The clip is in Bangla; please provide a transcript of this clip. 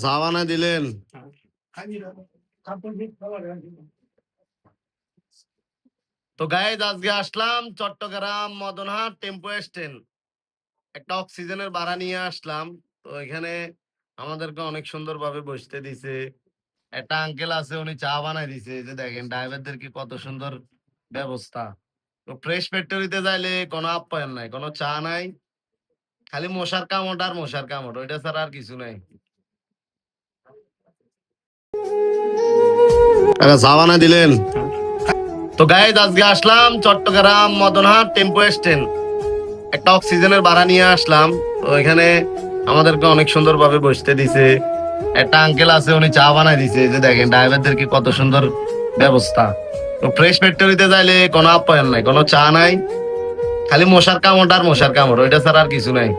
চা বানাই দিলেন। তো গাইজ আজকে আসলাম চট্টগ্রাম মদনহাট টেম্পো স্ট্যান্ড, একটা অক্সিজেনের ভাড়া নিয়ে আসলাম। তো এখানে আমাদেরকে অনেক সুন্দর ভাবে বসতে দিছে। একটা আঙ্কেল আছে, উনি চা বানাই দিছে। এই যে দেখেন ড্রাইভারদের কি কত সুন্দর ব্যবস্থা। তো ফ্রেশ ফ্যাক্টরিতে যাইলে কোনো আপ্যায়ন নাই, কোনো চা নাই, খালি মশার কামড় আর মশার কামড়, ওইটা ছাড়া আর কিছু নাই। চা বানাই দিলেন। তো গাইজ আজকে আসলাম চট্টগ্রাম মদনহাট টেম্পো স্ট্যান্ড, একটা অক্সিজেনের ভাড়া নিয়ে আসলাম। তো এখানে আমাদেরকে অনেক সুন্দর ভাবে বসতে দিছে। একটা আঙ্কেল আছে, উনি চা বানাই দিছে। এই যে দেখেন ড্রাইভারদের কি কত সুন্দর ব্যবস্থা। তো ফ্রেশ ফ্যাক্টরিতে যাইলে কোনো আপ্যায়ন নাই, কোনো চা নাই, খালি মশার কামড় আর মশার কামড়, ওইটা ছাড়া আর কিছু নাই।